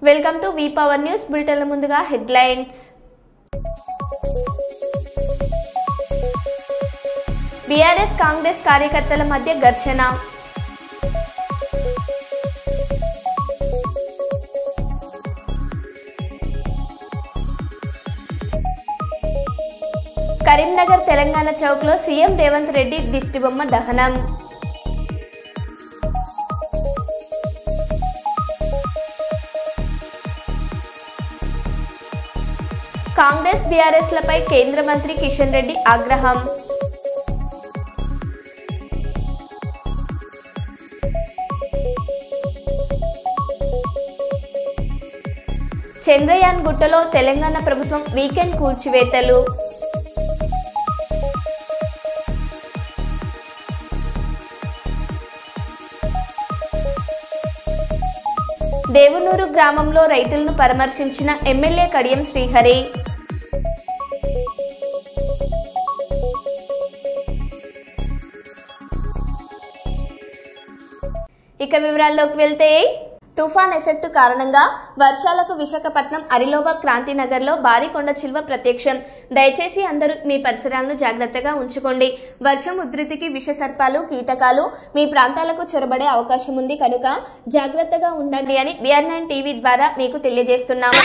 Welcome to V power news bulletin ముందుగా headlines. BRS Congress కార్యకర్తల మధ్య ఘర్షణ. కరీంనగర్ తెలంగాణ చౌక్ లో సీఎం రేవంత్ రెడ్డి దిష్టిబొమ్మ దహనం. కాంగ్రెస్ బీఆర్ఎస్ లపై కేంద్ర మంత్రి కిషన్ రెడ్డి ఆగ్రహం. చంద్రయాన్ గుట్టలో తెలంగాణ ప్రభుత్వం వీకెండ్ కూల్చివేతలు. దేవునూరు గ్రామంలో రైతులను పరామర్శించిన ఎమ్మెల్యే కడియం శ్రీహరి. ఇక వివరాల్లోకి వెళ్తే, తుఫాన్ ఎఫెక్ట్ కారణంగా వర్షాలకు విశాఖపట్నం అరిలోవ క్రాంతినగర్ లో భారీ కొండ చిలువ ప్రత్యక్షం. దయచేసి అందరూ మీ పరిసరాలను జాగ్రత్తగా ఉంచుకోండి. వర్షం ఉధృతికి విష సర్పాలు, కీటకాలు మీ ప్రాంతాలకు చొరబడే అవకాశం ఉంది కనుక జాగ్రత్తగా ఉండండి అని BR9 టీవీ ద్వారా మీకు తెలియజేస్తున్నాము.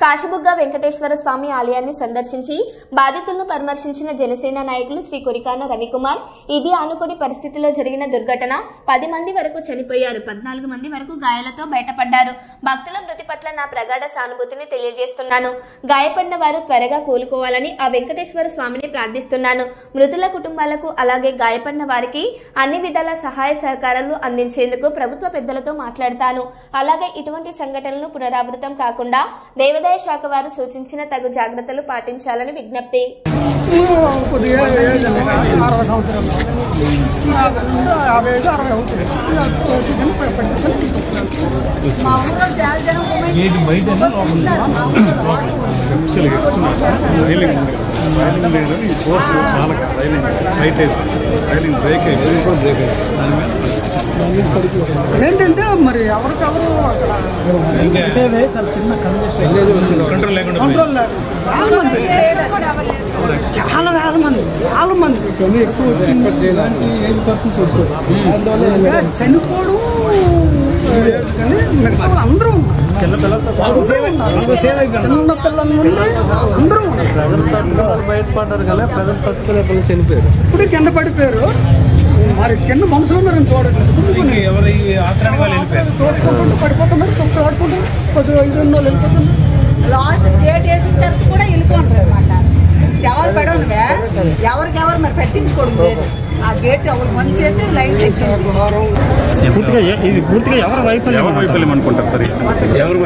కాశీబుగ్గ వెంకటేశ్వర స్వామి ఆలయాన్ని సందర్శించి బాధితులను పరామర్శించిన జనసేన నాయకులు శ్రీ కొరికాన రవికుమార్. ఇది ఆనుకుని పరిస్థితిలో జరిగిన దుర్ఘటన 10 మంది వరకు చనిపోయారు, 14 మంది వరకు గాయాలతో బయటపడ్డారు. భక్తుల మృతి పట్ల నా ప్రగాఢ సానుభూతిని తెలియజేస్తున్నాను. గాయపడిన వారు త్వరగా కోలుకోవాలని ఆ వెంకటేశ్వర స్వామిని ప్రార్థిస్తున్నాను. మృతుల కుటుంబాలకు అలాగే గాయపడిన వారికి అన్ని విధాల సహాయ సహకారాలు అందించేందుకు ప్రభుత్వ పెద్దలతో మాట్లాడతాను. అలాగే ఇటువంటి సంఘటనలు పునరావృతం కాకుండా దేవాదాయ శాఖ వారు సూచించిన తగు జాగ్రత్తలు పాటించాలని విజ్ఞప్తి. ఏంటంటే మరి ఎవరికెవరు చాలా చిన్న కంట్రోల్ లేకుండా చాలా వేల మంది ఎక్కువ చనిపోవడం అందరూ చిన్న పిల్లల నుండి అందరూ బయటపడ్డారు కదా, ప్రజలు తట్టుకునే పిల్లలు చనిపోయారు. ఇప్పుడు కింద పడిపోయారు. మరి కింద మనుషులు ఉన్నారు చూడండి, తోడుకుంటూ పడిపోతున్నారు, తోడుకుంటూ కొద్దిగా 5 రోజులు వెళ్ళిపోతున్నారు. లాస్ట్ డేట్ వేసిన తర్వాత కూడా వెళ్ళిపోతారు అనమాట. ఎవరు పడవనువే ఎవరికెవరు మరి పట్టించుకోవడం లేదు. ఆ గేట్ ఎవరు మంచి అయితే లైన్ పూర్తిగా ఎవరు వైఫల్యం అనుకుంటారు సార్? ఎవరు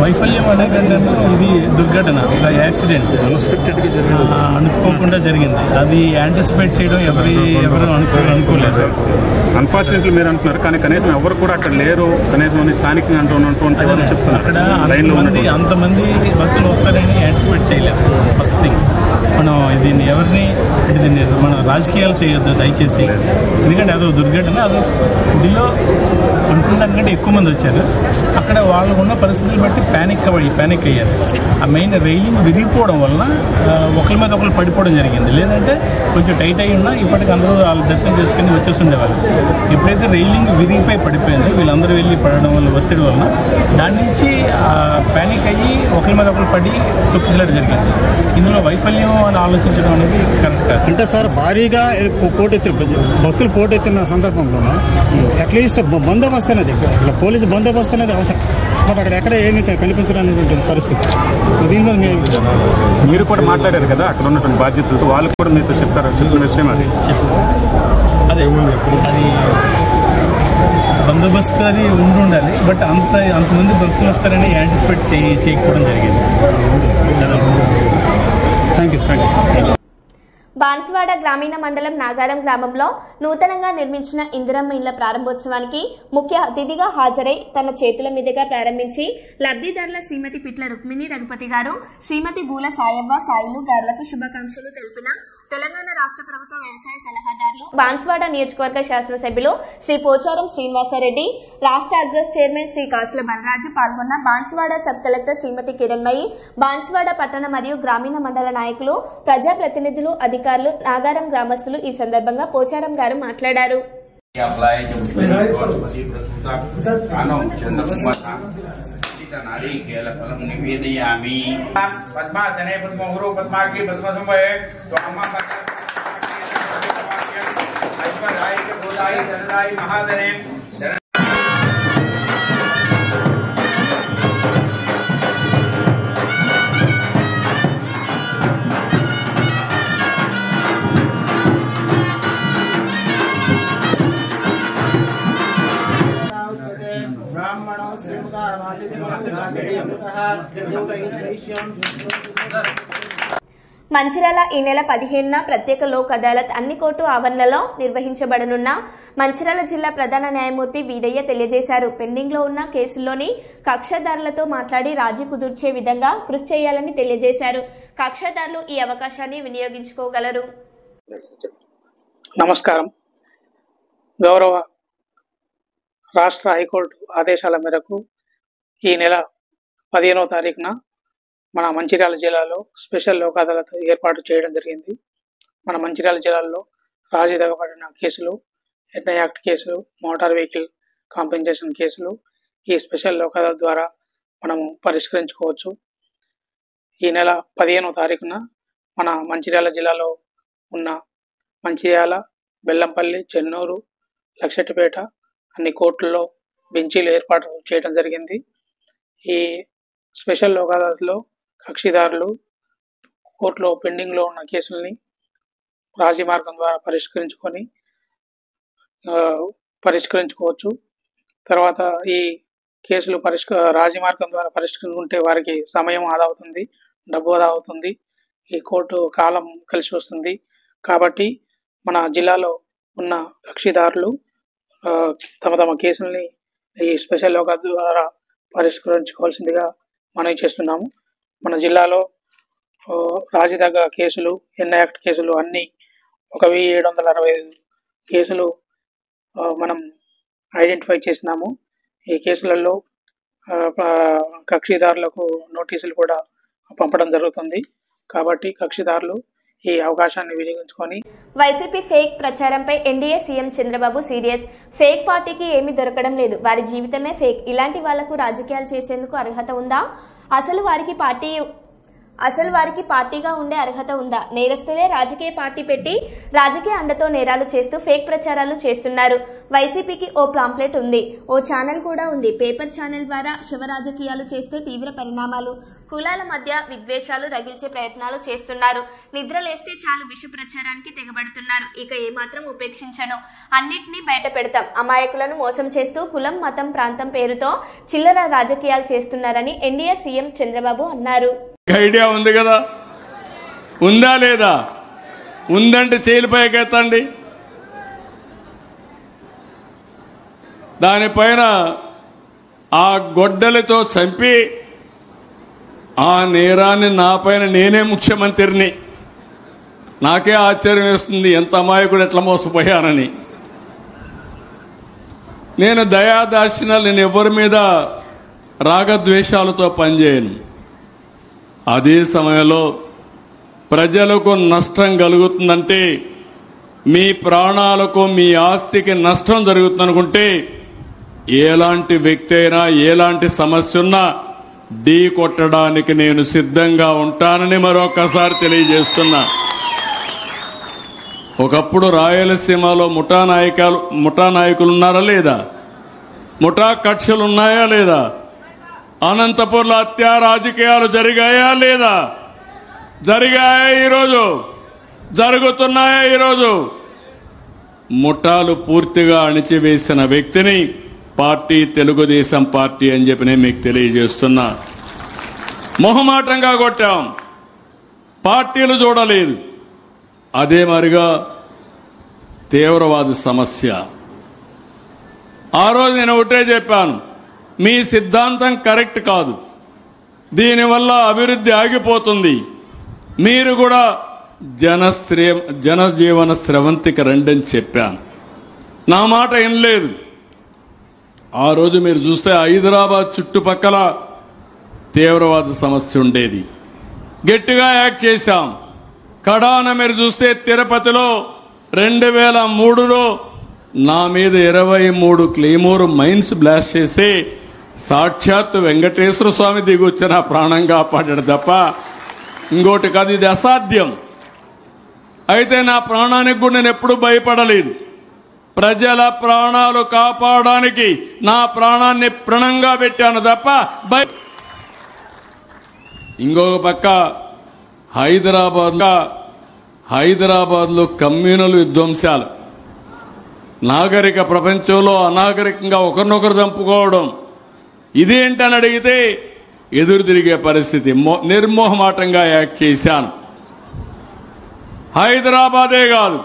వైఫల్యం అనేది ఇది దుర్ఘటన, ఒక యాక్సిడెంట్ అనుకోకుండా జరిగింది. అది యాంటిసిపేట్ చేయడం ఎవరు అనుకోలేదు సార్. అన్ఫార్చునేట్లీ మీరు అంటున్నారు, కానీ కనీసం ఎవరు కూడా అక్కడ లేరు, కనీసం స్థానికంగా చెప్తున్నారు. అక్కడ అంతమంది భక్తులు వస్తారని యాంటిసిపేట్ చేయలేదు. ఫస్ట్ థింగ్, మనం దీన్ని మనం రాజకీయాలు చేయొద్దు దయచేసి. ఎందుకంటే అదో దుర్ఘటన, అది గుడిలో అనుకున్న కంటే ఎక్కువ మంది వచ్చారు. అక్కడ వాళ్ళకు ఉన్న పరిస్థితులు బట్టి ప్యానిక్ అయ్యారు. ఆ మెయిన్ రైలింగ్ విరిగిపోవడం వలన ఒకరి మీద ఒకరు పడిపోవడం జరిగింది. లేదంటే కొంచెం టైట్ అయి ఉన్నా ఇప్పటికి అందరూ వాళ్ళ దర్శనం చేసుకుని వచ్చేసి ఉండేవాళ్ళు. ఎప్పుడైతే రైలింగ్ విరిగిపోయి పడిపోయిందో వీళ్ళందరూ వెళ్ళి పడడం వల్ల, ఒత్తిడి వలన దాని నుంచి ప్యానిక్ అయ్యి ఒకరి మీద ఒకరు పడి తొక్కిసలాట జరిగింది. ఇందులో వైఫల్యం అని ఆలోచించడం అనేది కరెక్ట్ కాదు. అంటే సార్, భారీగా భక్తులు పోటెత్తిన సందర్భంలో అట్లీస్ట్ బందోబస్తు అనేది, పోలీసు బందోబస్తు అనేది అవసరం. అక్కడ ఎక్కడ ఏమీ కనిపించడానికి పరిస్థితి. దీనిలో మీరు కూడా మాట్లాడారు కదా అక్కడ ఉన్నటువంటి బాధ్యతలతో, వాళ్ళు కూడా మీతో చెప్పిన విషయం అది అది బందోబస్తు అది ఉండాలి. బట్ అంతమంది భక్తులు వస్తారని యాంటిసిపేట్ చేయకపోవడం జరిగింది. Thank you. బాన్సువాడ గ్రామీణ మండలం నాగారం గ్రామంలో నూతనంగా నిర్మించిన ఇందిరమ్మ ఇళ్ల ప్రారంభోత్సవానికి ముఖ్య అతిథిగా హాజరై తన చేతుల మీదుగా ప్రారంభించి లబ్ధిదారుల శ్రీమతి పిట్ల రుక్మిణి రఘుపతి గారు, శ్రీమతి గూల సాయవ్వ సాయిలు గారులకు శుభాకాంక్షలు తెలిపిన తెలంగాణ రాష్ట్ర ప్రభుత్వ వ్యవసాయ సలహాదారులు, బాన్సువాడ నియోజకవర్గ శాసనసభ్యులు శ్రీ పోచారం శ్రీనివాసరెడ్డి, రాష్ట్ర అగ్రోస్ చైర్మన్ శ్రీ కాసుల బలరాజు పాల్గొన్న బాన్సువాడ సబ్ కలెక్టర్ శ్రీమతి కిరణ్మయి, బాన్సువాడ పట్టణ మరియు గ్రామీణ మండల నాయకులు, ప్రజాప్రతినిధులు, అధికారులు, నాగారం గ్రామస్తులు ఈ సందర్భంగా పోచారం గారు మాట్లాడారు. మంచిర్యాల ఈ నెల 15న ప్రత్యేక లోక్ అదాలత్ అన్ని కోర్టు ఆవరణలో నిర్వహించబడనున్న మంచిర్యాల జిల్లా ప్రధాన న్యాయమూర్తి వీరయ్య తెలియజేశారు. పెండింగ్ లో ఉన్న కేసుల్లోని కక్షదారులతో మాట్లాడి రాజీ కుదుర్చే విధంగా కృషి చేయాలని తెలియజేశారు. కక్షదారులు ఈ అవకాశాన్ని వినియోగించుకోగలరు. నమస్కారం. గౌరవ రాష్ట్ర హైకోర్టు ఆదేశాల మేరకు ఈ నెల 15వ తారీఖున మన మంచిర్యాల జిల్లాలో స్పెషల్ లోక్ అదాలత్ ఏర్పాటు చేయడం జరిగింది. మన మంచిర్యాల జిల్లాలో రాజీ దగ్గబడిన కేసులు, ఎన్ఐ యాక్ట్ కేసులు, మోటార్ వెహికల్ కాంపెన్సేషన్ కేసులు ఈ స్పెషల్ లోక్ అదాలత్ ద్వారా మనము పరిష్కరించుకోవచ్చు. ఈ నెల 15వ తారీఖున మన మంచిర్యాల జిల్లాలో ఉన్న మంచిర్యాల, బెల్లంపల్లి, చెన్నూరు, లక్షెట్టిపేట అన్ని కోర్టుల్లో బెంచీలు ఏర్పాటు చేయడం జరిగింది. ఈ స్పెషల్ లోక్ అదాలత్లో కక్షిదారులు కోర్టులో పెండింగ్లో ఉన్న కేసుల్ని రాజీ మార్గం ద్వారా పరిష్కరించుకోవచ్చు. తర్వాత ఈ కేసులు రాజీ మార్గం ద్వారా పరిష్కరించుకుంటే వారికి సమయం ఆదా అవుతుంది, డబ్బు ఆదా అవుతుంది, ఈ కోర్టు కాలం కలిసి వస్తుంది. కాబట్టి మన జిల్లాలో ఉన్న కక్షిదారులు తమ తమ కేసుల్ని ఈ స్పెషల్ లోక్ అదాలత్ ద్వారా పరిష్కరించుకోవాల్సిందిగా మనవి చేస్తున్నాము. మన జిల్లాలో రాజీ దగ్గ కేసులు, ఎన్ఐ యాక్ట్ కేసులు అన్నీ 1765 కేసులు మనం ఐడెంటిఫై చేసినాము. ఈ కేసులలో కక్షిదారులకు నోటీసులు కూడా పంపడం జరుగుతుంది. కాబట్టి కక్షిదారులు ఈ అవకాశాన్ని వినియోగించుకొని వైసీపీ ఫేక్ ప్రచారంపై NDA CM Chandrababu serious. Fake పార్టీకి ఏమీ దొరకడం లేదు, వారి జీవితమే ఫేక్. ఇలాంటి వాళ్లకు రాజకీయాలు చేసేందుకు అర్హత ఉందా? అసలు వారికి పార్టీగా ఉండే అర్హత ఉందా? నేరస్తులే రాజకీయ పార్టీ పెట్టి రాజకీయ అండతో నేరాలు చేస్తూ ఫేక్ ప్రచారాలు చేస్తున్నారు. వైసీపీకి ఓ పాంప్లెట్ ఉంది, ఓ ఛానల్ కూడా ఉంది. పేపర్ ఛానల్ ద్వారా శివ రాజకీయాలు చేస్తే తీవ్ర పరిణామాలు, కులాల మధ్య విద్వేషాలు రగిల్చే ప్రయత్నాలు చేస్తున్నారు. నిద్ర లేస్తే చాలు విష ప్రచారానికి తెగబడుతున్నారు. ఇక ఏమాత్రం ఉపేక్షించను, అన్నిటినీ బయట పెడతాం. అమాయకులను మోసం చేస్తూ కులం, మతం, ప్రాంతం పేరుతో చిల్లర రాజకీయాలు చేస్తున్నారని ఎన్డీఏ సీఎం చంద్రబాబు అన్నారు. ఐడియా ఉంది కదా, ఉందా లేదా? ఉందంటే చేలిపైకెత్తండి. దానిపైన ఆ గొడ్డలితో చంపి ఆ నేరాన్ని నాపైన నేనే ముఖ్యమంత్రిని. నాకే ఆశ్చర్యం వేస్తుంది ఎంత అమాయకుడు ఎట్లా మోసపోయానని. నేను దయాదాక్షిణ్యాలు నేను ఎవరి మీద రాగద్వేషాలతో పనిచేయను. అదే సమయంలో ప్రజలకు నష్టం కలుగుతుందంటే, మీ ప్రాణాలకు మీ ఆస్తికి నష్టం జరుగుతుందనుకుంటే ఎలాంటి వ్యక్తి అయినా ఎలాంటి సమస్య ఉన్నా ఢీ కొట్టడానికి నేను సిద్ధంగా ఉంటానని మరొకసారి తెలియజేస్తున్నా. ఒకప్పుడు రాయలసీమలో ముఠా నాయకులు ఉన్నారా లేదా? ముఠా కక్షలు ఉన్నాయా లేదా? అనంతపూర్లో హత్య రాజకీయాలు జరిగాయా లేదా? జరిగాయా? ఈరోజు జరుగుతున్నాయా? ఈరోజు ముఠాలు పూర్తిగా అణిచివేసిన వ్యక్తిని పార్టీ తెలుగుదేశం పార్టీ అని చెప్పి నేను మీకు తెలియజేస్తున్నా. మొహమాటంగా కొట్టాం, పార్టీలు చూడలేదు. అదే మరిగా తీవ్రవాద సమస్య. ఆ రోజు నేను ఒకటే చెప్పాను, మీ సిద్ధాంతం కరెక్ట్ కాదు, దీనివల్ల అభివృద్ధి ఆగిపోతుంది, మీరు కూడా జనజీవన స్రవంతికి రండని చెప్పాను. నా మాట వినలేదు. ఆ రోజు మీరు చూస్తే హైదరాబాద్ చుట్టుపక్కల తీవ్రవాద సమస్య ఉండేది, గట్టిగా యాక్ట్ చేశాం. కడాన మీరు చూస్తే తిరుపతిలో 2003లో నా మీద 23 క్లెయిమోర్ మైన్స్ బ్లాస్ట్ చేసి సాక్షాత్ వెంకటేశ్వర స్వామి దిగొచ్చి నా ప్రాణం కాపాడాడు తప్ప ఇంకోటి కాదు. ఇది అసాధ్యం. అయితే నా ప్రాణానికి కూడా నేను ఎప్పుడూ భయపడలేదు. ప్రజల ప్రాణాలు కాపాడడానికి నా ప్రాణాన్ని ప్రణంగా పెట్టాను తప్ప ఇంకొక పక్క హైదరాబాద్లో కమ్యూనల్ విధ్వంసాలు, నాగరిక ప్రపంచంలో అనాగరికంగా ఒకరినొకరు చంపుకోవడం, ఇదేంటని అడిగితే ఎదురు తిరిగే పరిస్థితి. నిర్మోహమాటంగా యాక్ట్ చేశాను. హైదరాబాదే కాదు,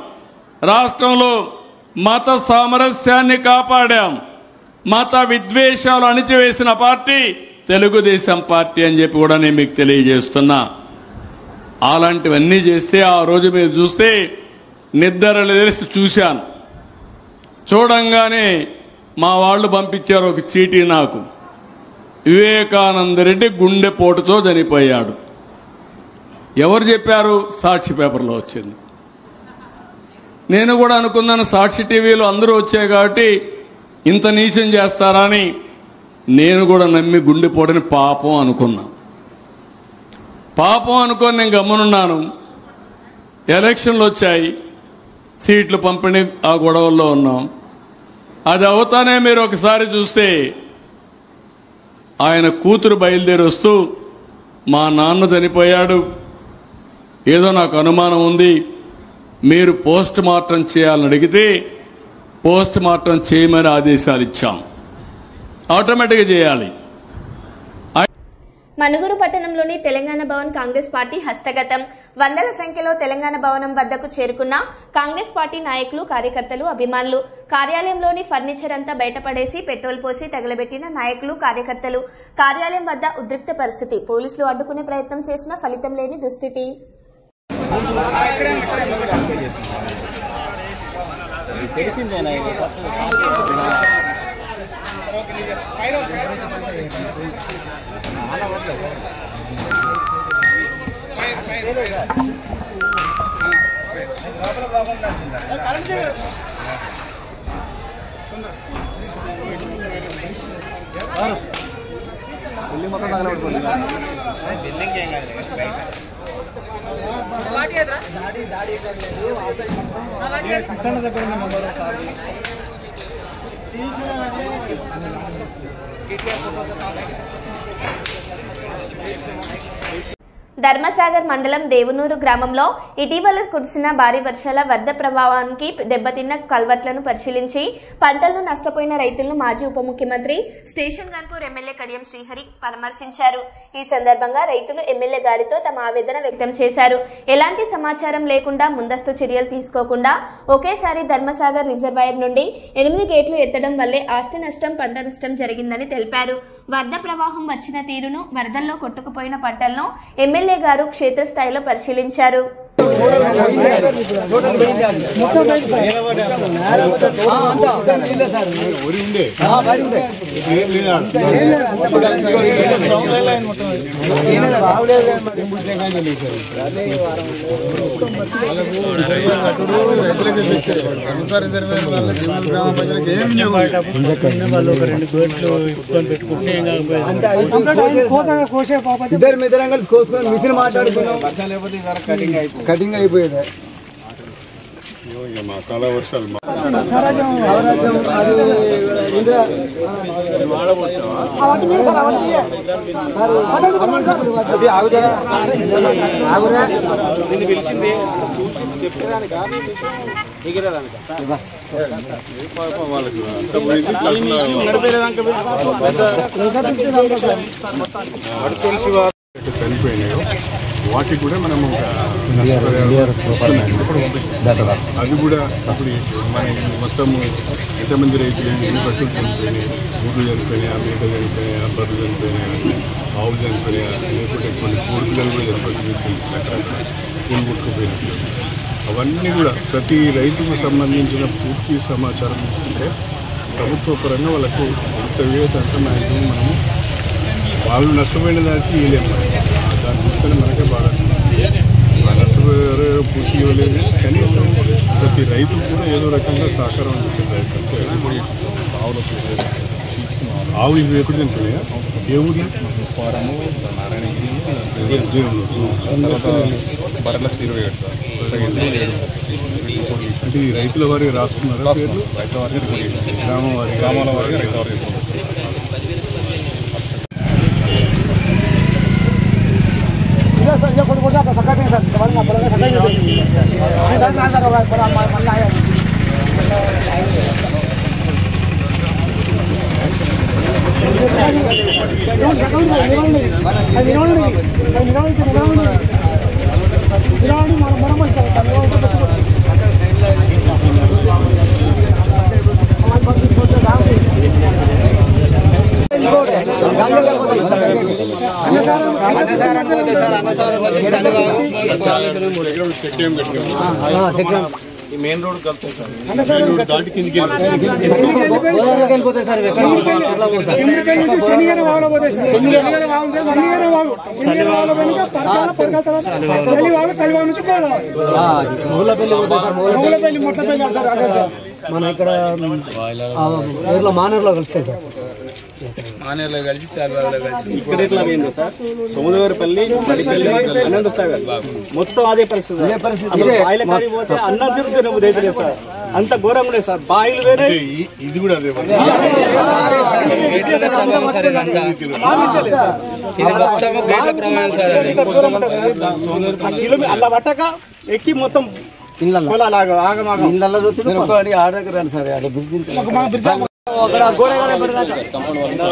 రాష్ట్రంలో మత సామరస్యాన్ని కాపాడాం. మత విద్వేషాలు అణిచివేసిన పార్టీ తెలుగుదేశం పార్టీ అని చెప్పి కూడా నేను మీకు తెలియజేస్తున్నా. అలాంటివన్నీ చేస్తే ఆ రోజు మీరు చూస్తే నిద్రలు తెలిసి చూశాను. చూడంగానే మా వాళ్ళు పంపించారు ఒక చీటీ నాకు. వివేకానంద రెడ్డి గుండెపోటుతో చనిపోయాడు. ఎవరు చెప్పారు? సాక్షి పేపర్లో వచ్చింది. నేను కూడా అనుకున్నాను సాక్షి టీవీలో అందరూ వచ్చాయి కాబట్టి ఇంత నీచం చేస్తారా అని నేను కూడా నమ్మి గుండెపోటుని పాపం అనుకున్నా. పాపం అనుకొని నేను గమనున్నాను. ఎలక్షన్లు వచ్చాయి, సీట్లు పంపిణీ ఆ గొడవల్లో ఉన్నాం. అది అవుతానే మీరు ఒకసారి చూస్తే ఆయన కూతురు బయలుదేరి వస్తూ మా నాన్న చనిపోయాడు, ఏదో నాకు అనుమానం ఉంది, మీరు పోస్ట్ మార్టం చేయాలని అడిగితే పోస్ట్ మార్టం చేయమని ఆదేశాలు ఇచ్చాం. ఆటోమేటిక్గా చేయాలి. మనుగురు పట్టణంలోని తెలంగాణ భవన్ కాంగ్రెస్ పార్టీ హస్తగతం. వందల సంఖ్యలో తెలంగాణ భవనం వద్దకు చేరుకున్న కాంగ్రెస్ పార్టీ నాయకులు, కార్యకర్తలు, అభిమానులు. కార్యాలయంలోని ఫర్నిచర్ అంతా బయటపడేసి పెట్రోల్ పోసి తగలబెట్టిన నాయకులు, కార్యకర్తలు. కార్యాలయం వద్ద ఉద్రిక్త పరిస్థితి. పోలీసులు అడ్డుకునే ప్రయత్నం చేసినా ఫలితం లేని దుస్థితి. ధర్మసాగర్ మండలం దేవునూరు గ్రామంలో ఇటీవల కురిసిన భారీ వర్షాల వరద ప్రభావానికి దెబ్బతిన్న కల్వర్ట్లను పరిశీలించి పంటలను నష్టపోయిన రైతులను మాజీ ఉప ముఖ్యమంత్రి స్టేషన్ గన్పూర్ ఎమ్మెల్యే కడియం శ్రీహరి పరామర్శించారు. ఈ సందర్భంగా రైతులు ఎమ్మెల్యే గారితో తమ ఆవేదన వ్యక్తం చేశారు. ఎలాంటి సమాచారం లేకుండా, ముందస్తు చర్యలు తీసుకోకుండా ఒకేసారి ధర్మసాగర్ రిజర్వాయర్ నుండి 8 గేట్లు ఎత్తడం వల్లే ఆస్తి నష్టం, పంట నష్టం జరిగిందని తెలిపారు. వరద ప్రవాహం వచ్చిన తీరును, వరదల్లో కొట్టుకుపోయిన పంటలను ఎమ్మెల్యే గారు క్షేత్రస్థాయిలో పరిశీలించారు. మిషన్ మాట్లాడుకున్నాం, కటింగ్ అయిపోయేది. వర్షాలు ఇక మా కాల వర్షాలు పిలిచింది చనిపోయినాయో వాటికి కూడా మనము అది కూడా ఇప్పుడు మన మొత్తం ఎంతమంది రైతులు ఎన్ని పశువులు చనిపోయినాయి, ఊళ్ళు చనిపోయినాయా, మేక చనిపోయినాయా, బర్రెలు చనిపోయినాయా, ఆవులు చనిపోయినాయా, లేకపోతే కొన్ని కోడిపిల్లలు కూడా చనిపోతుంది తెలిసింది అక్కడ పూలు కొట్టుకుపోయినట్లు. అవన్నీ కూడా ప్రతి రైతుకు సంబంధించిన పూర్తి సమాచారం తీసుకుంటే ప్రభుత్వ పరంగా వాళ్ళకు ఎంత వేయదు అంత మ్యాక్సిమం మనము వాళ్ళు నష్టపోయిన దానికి ఇవ్వలేము. దాని చూస్తేనే మనకే బాగా నష్టపోయారో పూర్తి ఇవ్వలేదు. కనీసం ప్రతి రైతుకు కూడా ఏదో రకంగా సహకారం అందించారు. ఆవు ఇవి ఎక్కడ తింటున్నాయా? ఏ ఊర్లో? అంటే ఈ రైతుల వారికి రాసుకున్నారా పేర్లు? గ్రామాల వారికి రైతుల వారికి మెయిన్ రోడ్ కలుపుతుంది సార్. దాటి కిందికి మన ఇక్కడ మానేరులో కలుస్తాయి సార్. మానేరులో కలిసి చాలాలో కలిసి ఇక్కడ ఎట్లా పోయిందో సార్. సోమదేవరపల్లి అనంత సాగర్ మొత్తం అదే పరిస్థితి. బాయిల కాడికి పోతే అన్న చురుకునే రైతులే సార్. అంత ఘోరంగా ఉన్నాయి సార్. బాయిలు వేరే ఇది కూడా అదే అలా పట్టక ఎక్కి మొత్తం ఆడగరండి సార్.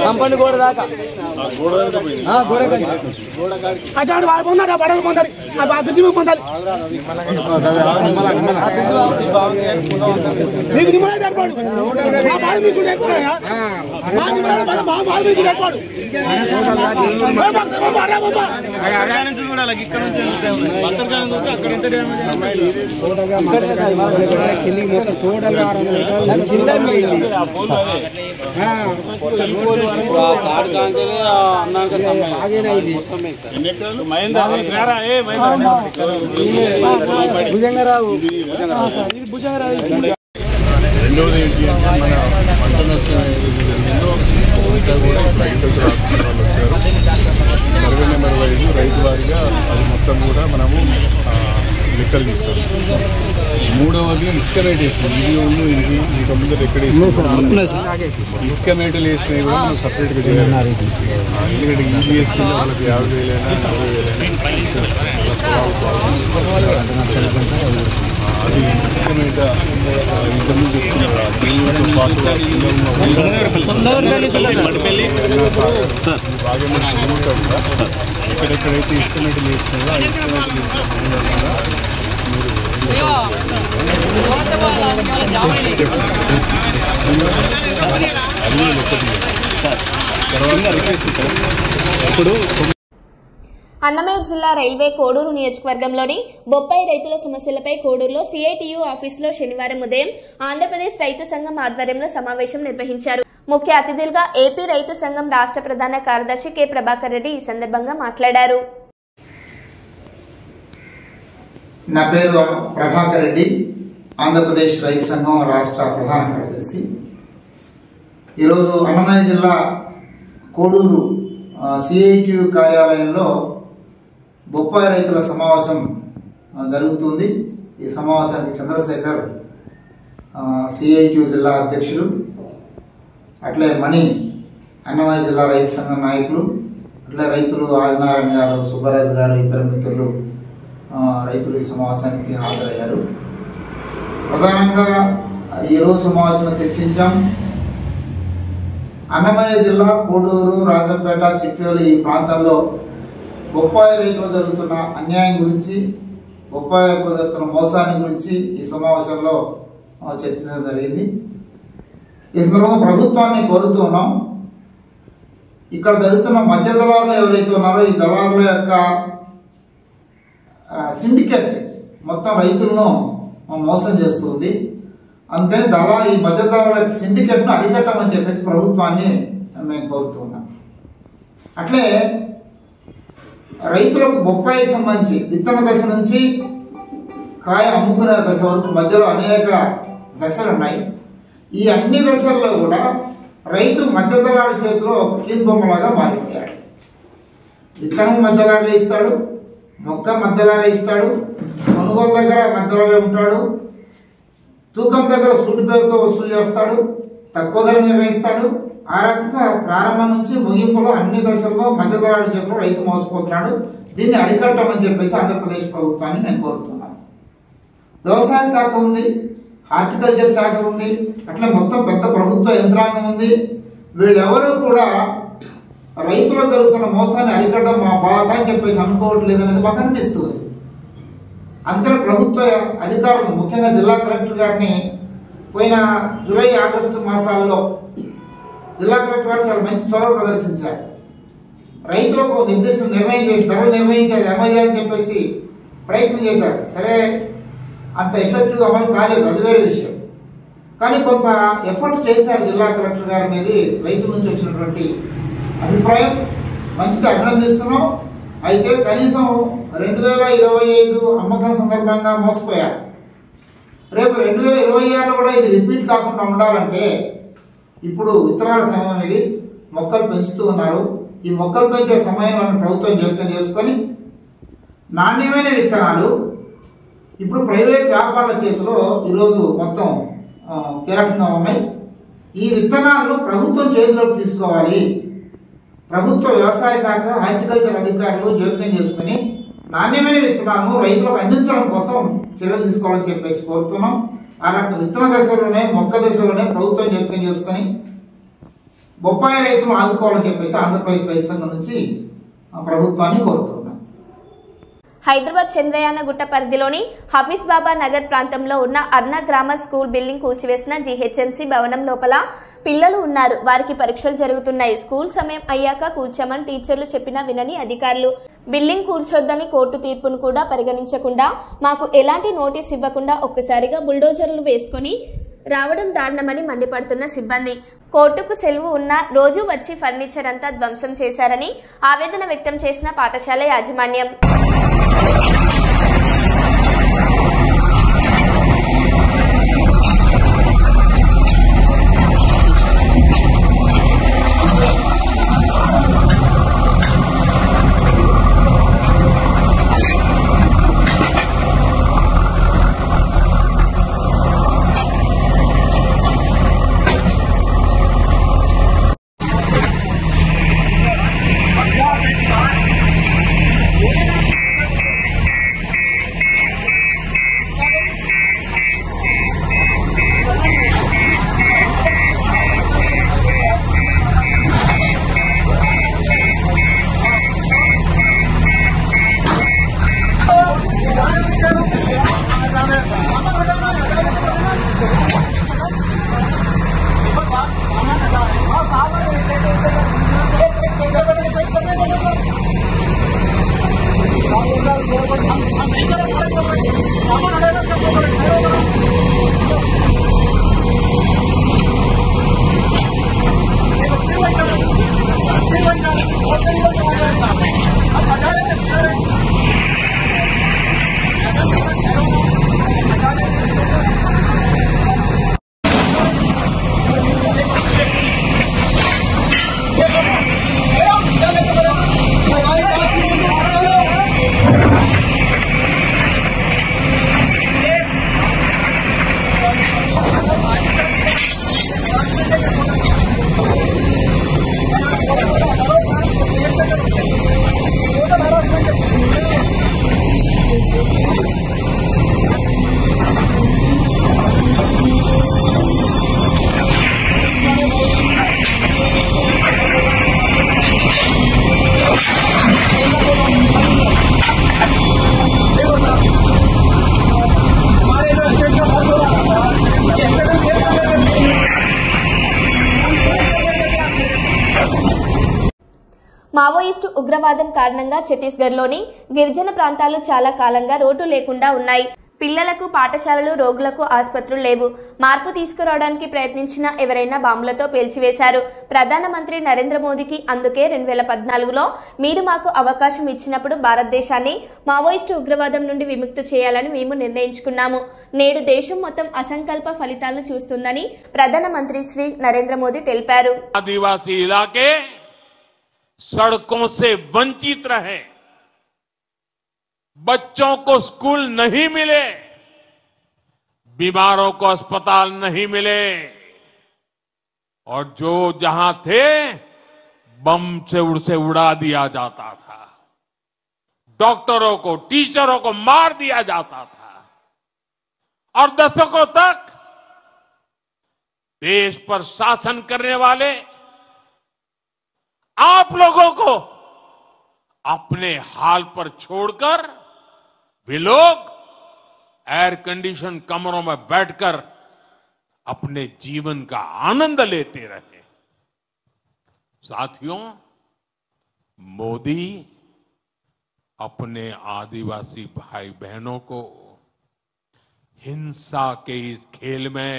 కంపౌండ్ గోడ దాకా రెండవది ఏంటి అంటే మన పంట నష్టం ఏదో కూడా రైతులకు రాసుకున్న వాళ్ళు వచ్చారు. సర్వే నెంబర్ వైజ్ రైతు వారిగా అది మొత్తం కూడా మనము లెక్కలు తీస్తాం. మూడవది ఇసుక రేట్ వేసినాం. ఇది ఉంది ఇది ఇంకా ముందు ఎక్కడ ఇసుక మేటలు వేసినవి కూడా మనం సపరేట్గా చేయాలి. ఎందుకంటే ఈజీ వేసుకుంటే వాళ్ళకి 50,000 అది ఇసుక మేట ఇంతకుముందు చెప్తున్నారు. బాగా ఎక్కడెక్కడైతే ఇసుక మేటలు వేసినాయో ఆ ఇసుక మేటలు వేసిన అన్నమయ్య జిల్లా రైల్వే కోడూరు నియోజకవర్గంలోని బొప్పాయి రైతుల సమస్యలపై కోడూరులో సిఐటియు ఆఫీసులో శనివారం ఉదయం ఆంధ్రప్రదేశ్ రైతు సంఘం ఆధ్వర్యంలో సమావేశం నిర్వహించారు. ముఖ్య అతిథులుగా ఏపీ రైతు సంఘం రాష్ట్ర ప్రధాన కార్యదర్శి కె ప్రభాకర్ రెడ్డి ఈ సందర్భంగా మాట్లాడారు. నా పేరు ప్రభాకర్ రెడ్డి, ఆంధ్రప్రదేశ్ రైతు సంఘం రాష్ట్ర ప్రధాన కార్యదర్శి. ఈరోజు అన్నమయ్య జిల్లా కోడూరు సిఐటియు కార్యాలయంలో బొప్పాయి రైతుల సమావేశం జరుగుతుంది. ఈ సమావేశానికి చంద్రశేఖర్ సిఐటియు జిల్లా అధ్యక్షులు, అట్లే మణి అన్నమయ్య జిల్లా రైతు సంఘం నాయకులు, అట్లే రైతులు ఆదినారాయణ గారు, సుబ్బరాజు గారు, ఇతర మిత్రులు రైతులు ఈ సమావేశానికి హాజరయ్యారు. ప్రధానంగా ఈరోజు సమావేశంలో చర్చించాం. అన్నమయ్య జిల్లా కోడూరు, రాజంపేట, చిట్వేలు ఈ ప్రాంతాల్లో బొప్పాయి రైతులు జరుగుతున్న అన్యాయం గురించి, బొప్పాయి రైతులు జరుగుతున్న మోసాన్ని గురించి ఈ సమావేశంలో చర్చించడం జరిగింది. ఈ సందర్భంగా ప్రభుత్వాన్ని కోరుతూ ఉన్నాం, ఇక్కడ జరుగుతున్న మధ్య దళారులు ఎవరైతే ఉన్నారో ఈ దళారుల యొక్క సిండికేట్ మొత్తం రైతులను మోసం చేస్తుంది. అందుకని ఈ మధ్య దళారుల సిండికేట్ను అరికట్టమని చెప్పేసి ప్రభుత్వాన్ని మేము కోరుతూ ఉన్నాం. అట్లే రైతులకు బొప్పాయి సంబంధించి విత్తన దశ నుంచి కాయ అమ్ముకునే దశ వరకు మధ్యలో అనేక దశలు ఉన్నాయి. ఈ అన్ని దశల్లో కూడా రైతు మధ్య దళారుల చేతిలో కీలుబొమ్మలాగా మారిపోయాడు. విత్తనం మధ్యలాగే ఇస్తాడు, మొక్క మధ్యలాగే ఇస్తాడు, కొనుగోలు దగ్గర మధ్యలాగే ఉంటాడు, తూకం దగ్గర సుడి పేరుతో వసూలు చేస్తాడు, తక్కువ ధర నిర్ణయిస్తాడు. ఆ రకంగా ప్రారంభం నుంచి ముగింపులో అన్ని దశల్లో మధ్య దళారుల చేతిలో రైతు మోసపోతున్నాడు. దీన్ని అరికట్టమని చెప్పేసి ఆంధ్రప్రదేశ్ ప్రభుత్వాన్ని మేము కోరుతున్నాం. వ్యవసాయ శాఖ ఉంది, హార్టికల్చర్ శాఖ ఉంది, అట్లా మొత్తం పెద్ద ప్రభుత్వ యంత్రాంగం ఉంది. వీళ్ళెవరూ కూడా రైతులు జరుగుతున్న మోసాన్ని అరికట్టడం మా బాధ అని చెప్పేసి అనుకోవట్లేదు అనేది మాకు అనిపిస్తుంది. అందుకని ప్రభుత్వ అధికారులు, ముఖ్యంగా జిల్లా కలెక్టర్ గారిని పోయిన జూలై, ఆగస్టు మాసాల్లో జిల్లా కలెక్టర్ గారు చాలా మంచి చొరవ ప్రదర్శించారు. రైతులకు నిర్దిష్ట నిర్ణయం చేసి ధరలు నిర్ణయించారు, అమలు చేయాలని చెప్పేసి ప్రయత్నం చేశారు. సరే, అంత ఎఫెక్టివ్ అమలు కాలేదు, అది వేరే విషయం. కానీ కొంత ఎఫర్ట్ చేశారు జిల్లా కలెక్టర్ గారు అనేది రైతుల నుంచి వచ్చినటువంటి అభిప్రాయం. మంచిది, అభినందిస్తున్నాం. అయితే కనీసం 2025 అమ్మకం సందర్భంగా మోసపోయారు. రేపు 2026లో కూడా ఇది రిపీట్ కాకుండా ఉండాలంటే ఇప్పుడు విత్తనాల సమయం, ఇది మొక్కలు పెంచుతూ ఉన్నారు. ఈ మొక్కలు పెంచే సమయంలో ప్రభుత్వం జోక్యం చేసుకొని నాణ్యమైన విత్తనాలు ఇప్పుడు ప్రైవేట్ వ్యాపారుల చేతిలో ఈరోజు మొత్తం కీలకంగా ఉన్నాయి. ఈ విత్తనాలను ప్రభుత్వం చేతిలోకి తీసుకోవాలి. ప్రభుత్వ వ్యవసాయ శాఖ, హార్టికల్చర్ అధికారులు జోక్యం చేసుకుని నాణ్యమైన విత్తనాలను రైతులకు అందించడం కోసం చర్యలు తీసుకోవాలని చెప్పేసి కోరుతున్నాం. ఆ రకం విత్తన దశలోనే, మొక్క దశలోనే ప్రభుత్వం జోక్యం చేసుకుని బొప్పాయి రైతులను ఆదుకోవాలని చెప్పేసి ఆంధ్రప్రదేశ్ రైతు సంఘం నుంచి ప్రభుత్వాన్ని కోరుతున్నాం. హైదరాబాద్ చంద్రయాన గుట్ట పరిధిలోని హఫీజ్ బాబా నగర్ ప్రాంతంలో ఉన్న అర్నా గ్రామర్ స్కూల్ బిల్డింగ్ కూల్చివేసిన జీహెచ్ఎంసీ భవనం లోపల పిల్లలు ఉన్నారు. వారికి పరీక్షలు జరుగుతున్నాయి. స్కూల్ సమయం అయ్యాక కూల్చామని టీచర్లు చెప్పినా వినని అధికారులు. బిల్డింగ్ కూల్చొద్దని కోర్టు తీర్పును కూడా పరిగణించకుండా, మాకు ఎలాంటి నోటీస్ ఇవ్వకుండా ఒక్కసారిగా బుల్డోజర్లు వేసుకుని రావడం దారుణమని మండిపడుతున్న సిబ్బంది. కోర్టుకు సెలవు ఉన్న రోజు వచ్చి ఫర్నిచర్ అంతా ధ్వంసం చేశారని ఆవేదన వ్యక్తం చేసిన పాఠశాల యాజమాన్యం. మావోయిస్టు ఉగ్రవాదం కారణంగా ఛత్తీస్గఢ్లోని గిరిజన ప్రాంతాలు చాలా కాలంగా రోడ్డు లేకుండా ఉన్నాయి. పిల్లలకు పాఠశాలలు, రోగులకు ఆసుపత్రులు లేవు. మార్పు తీసుకురావడానికి ప్రయత్నించిన ఎవరైనా బాంబులతో పేల్చివేశారు. ప్రధానమంత్రి నరేంద్ర మోదీకి అందుకే 2014లో మీరు మాకు అవకాశం ఇచ్చినప్పుడు భారతదేశాన్ని మావోయిస్టు ఉగ్రవాదం నుండి విముక్తి చేయాలని మేము నిర్ణయించుకున్నాము. నేడు దేశం మొత్తం అసంకల్ప ఫలితాలను చూస్తుందని ప్రధానమంత్రి శ్రీ నరేంద్ర మోదీ తెలిపారు. आदिवासी इलाके सड़कों से वंचित रहे, बच्चों को स्कूल नहीं मिले, बीमारों को अस्पताल नहीं मिले और जो जहां थे बम से उड़ा दिया जाता था, डॉक्टरों को, टीचरों को मार दिया जाता था और दशकों तक देश पर शासन करने वाले आप लोगों को अपने हाल पर छोड़कर वे लोग एयर कंडीशन कमरों में बैठकर अपने जीवन का आनंद लेते रहे। साथियों, मोदी अपने आदिवासी भाई बहनों को हिंसा के इस खेल में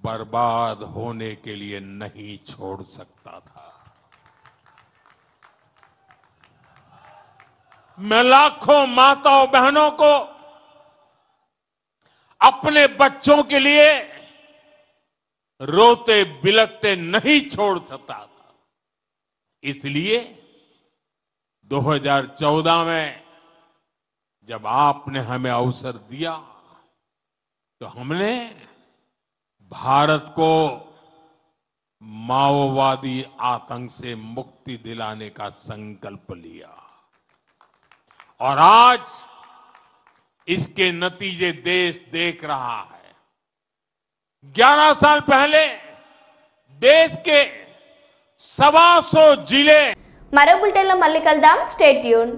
बर्बाद होने के लिए नहीं छोड़ सकता था। मैं लाखों माताओं बहनों को अपने बच्चों के लिए रोते बिलखते नहीं छोड़ सकता था। इसलिए 2014 में जब आपने हमें अवसर दिया तो हमने भारत को माओवादी आतंक से मुक्ति दिलाने का संकल्प लिया और आज इसके नतीजे देश देख रहा है। 11 साल पहले देश के 125 जिले మరో బులెటిన్లో మళ్ళీ కలుద్దాం. Stay tune.